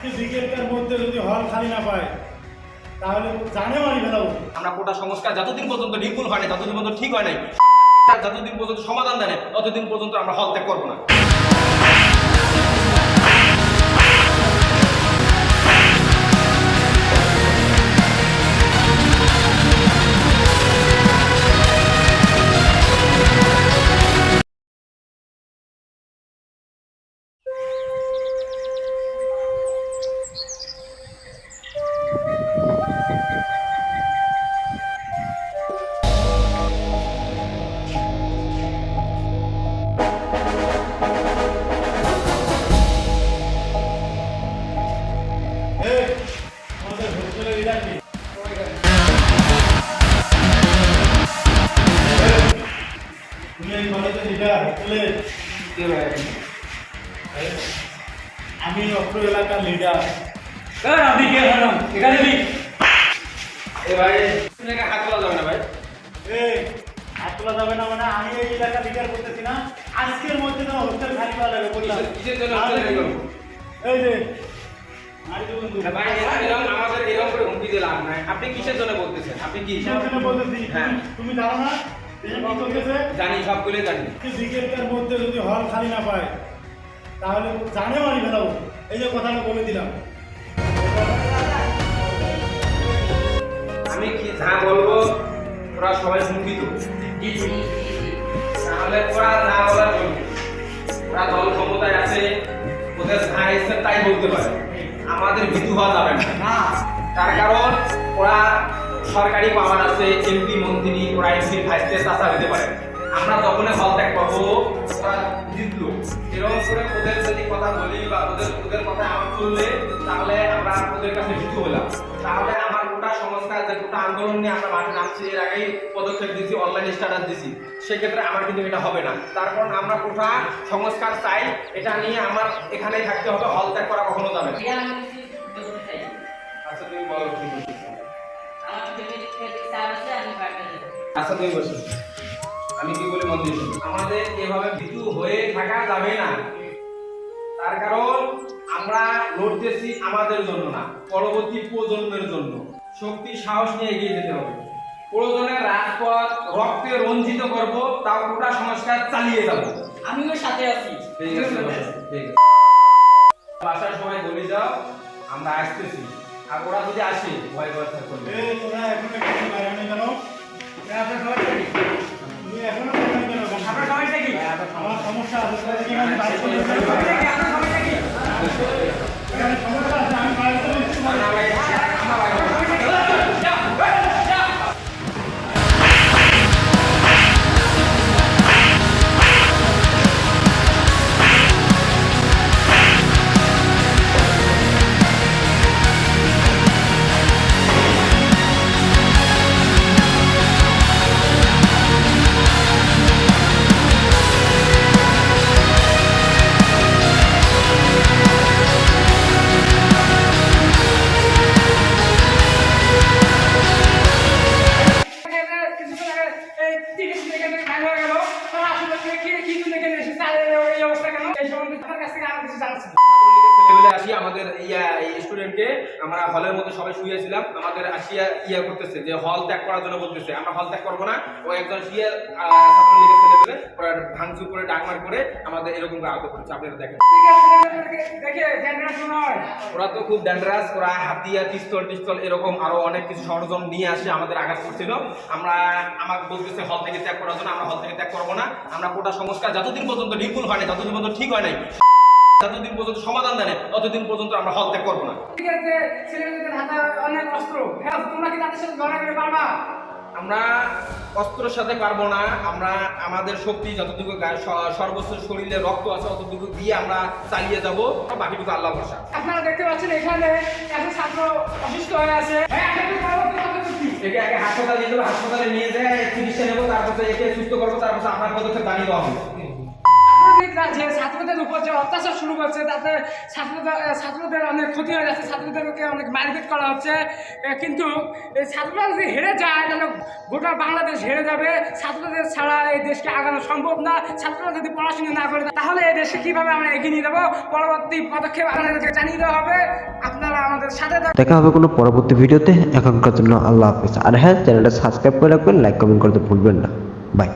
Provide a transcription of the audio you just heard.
বিকেলটার মধ্যে যদি হল খালি না পায় তাহলে জানে মারি ফেলাবো। আমরা কোটা সংস্কার যতদিন পর্যন্ত নির্মূল হয় না, যতদিন পর্যন্ত ঠিক হয় নাই, যতদিন পর্যন্ত সমাধান দেয় না, ততদিন পর্যন্ত আমরা হল ত্যাগ করবো না। আমাদের হোস্টেলের লিডার কি? তুমি এই কলেজের লিডার হোস্টেলের? আমি অত্র এলাকার লিডার। আপনি কে হলাম এখানে নেই। এ ভাই, তুমি হাত তোলা যাবে না ভাই। এই হাত তোলা যাবে না মানে আমি এই এলাকার লিডার করতেছি না। আজকের মধ্যে তো হোস্টেল খালি করা লাগবে বললাম। কিসের জন্য হোস্টেল খালি করবো? এই যে আরে বন্ধু ভাই, আমাদের এরকম করে হুমকি দিয়ে লাভ নাই। আপনি কিসের জন্য বলতেছেন? আপনি কি কিসের জন্য বলতেছি? হ্যাঁ। তুমি জানো না এই কি চলতেছে? জানি, সবগুলোই জানি। বিকেলটার মধ্যে যদি হল খালি না পায় তাহলে জানে মারি ফেলাবো। এই যে কথাটা বলে দিলাম। আমি কি যা বলবো ওরা সবাই শুনবিত, তাহলে ওরা না বলার জন্য ওরা দল ক্ষমতায় আছে, ওদের যা ইচ্ছে তাই বলতে পারে, আমাদের ভীতু হওয়া যাবে না। তার কারণ ওরা সরকারি পাওয়ার আছে, এমপি মন্ত্রী, ওরা এমপি ভাইসে চাষা হতে পারে। আমরা যখন হল ত্যাগ করবো ওরা জিতলো, এরকম করে ওদের যদি কথা বলি বা ওদের কথা আমার চললে তাহলে আমরা ওদের কাছে ভীতু হলাম। তাহলে আমার গোটা সংস্কার যে গোটা আন্দোলন নিয়ে আমরা মাঠে নামছি, এর আগেই পদক্ষেপ দিচ্ছি, অনলাইন স্ট্যাটাস দিছি, সেক্ষেত্রে আমার কিন্তু এটা হবে না। তার কারণ আমরা গোটা সংস্কার চাই, এটা নিয়ে আমার এখানেই থাকতে হবে, হল ত্যাগ করা কখনো যাবে না। আচ্ছা তুমি বলো কি বলছো? আচ্ছা তুমি বসো, আমি কি বলে মন দিয়ে শোনো। আমাদের এভাবে ভীতু হয়ে থাকা যাবে না। তার কারণ আমরা লড়তেছি আমাদের জন্য না, পরবর্তী প্রজন্মের জন্য। শক্তি সাহস নিয়ে এগিয়ে যেতে হবে। প্রয়োজনে রাজপথ রক্তে রঞ্জিত করব, তাও গোটা সংস্কার চালিয়ে যাব। আমিও সাথে আছি। ঠিক আছে, ঠিক আছে। বাসার সবাই বলে যাও আমরা আসতেছি, আর ওরা যদি আসে ভয় ভয় থাকবে। এই তোরা এখনো কিছু বাইরে নেই কেন? আপনার সবাইটা কি? তুমি এখনো বাইরে নেই কেন? আপনার সবাইটা কি? আমার সমস্যা আছে তাহলে কি আমি বাইরে চলে যাবো? আপনার সবাইটা কি? এখানে সমস্যা আছে আমি বাইরে চলে যাচ্ছি। আসি আমাদের স্টুডেন্টকে আমরা হলের মধ্যে সবাই শুয়েছিলাম, আমাদের আসিয়া করতেছে যে হল ত্যাগ করার জন্য বলতেছে। আমরা হল ত্যাগ করবো না। ও একজন শুয়ে ছাত্রলীগের ছেলেপেলে ভাঙচুর করে ডাকমার করে আমাদের এরকম আহত করেছে। আপনারা দেখেন ওরা তো খুব ডেঞ্জারাস, ওরা হাতিয়ার পিস্তল এরকম আরো অনেক কিছু সরঞ্জাম নিয়ে আসে আমাদের আঘাত করছিল। আমাকে বলতেছে হল থেকে ত্যাগ করার জন্য। আমরা হল থেকে ত্যাগ করবো না। আমরা কোটা সংস্কার যতদিন পর্যন্ত নির্মূল হয় না, যতদিন পর্যন্ত ঠিক হয় নাই, যতদিন পর্যন্ত সমাধান দেয় না, ততদিন পর্যন্ত আমরা হল ত্যাগ করবো না। আমরা অস্ত্রের সাথে পারবো না। আমরা আমাদের শক্তি যতটুকু সর্বোচ্চ শরীরে রক্ত আছে ততটুকু দিয়ে আমরা চালিয়ে যাব, বাকিটুকু আল্লাহ ভরসা। আপনারা দেখতে পাচ্ছেন এখানে একটা ছাত্র অসুস্থ হয়ে আছে। একে আগে হাসপাতালে নিয়ে যাবো, হাসপাতালে নিয়ে যায় চিকিৎসা নেবো, তারপর একে সুস্থ করবো, তারপর আপনার পদক্ষেপ জানিয়ে দেওয়া হবে। শিক্ষাবিদরা যে ছাত্রদের উপর যে অত্যাচার শুরু করছে তাতে ছাত্রদের অনেক ক্ষতি হয়ে যাচ্ছে, ছাত্রদেরকে অনেক মারপিট করা হচ্ছে। কিন্তু এই ছাত্ররা যদি হেরে যায় তাহলে গোটা বাংলাদেশ হেরে যাবে। ছাত্রদের ছাড়া এই দেশকে আগানো সম্ভব না। ছাত্ররা যদি পড়াশোনা না করে তাহলে এই দেশকে কীভাবে আমরা এগিয়ে নিয়ে যাবো, পরবর্তী পদক্ষেপ আপনাদেরকে জানিয়ে দেওয়া হবে। আপনারা আমাদের সাথে দেখা হবে কোনো পরবর্তী ভিডিওতে। এখনকার জন্য আল্লাহ হাফেজ। আর হ্যাঁ, চ্যানেলটা সাবস্ক্রাইব করে রাখবেন, লাইক কমেন্ট করতে ভুলবেন না। বাই।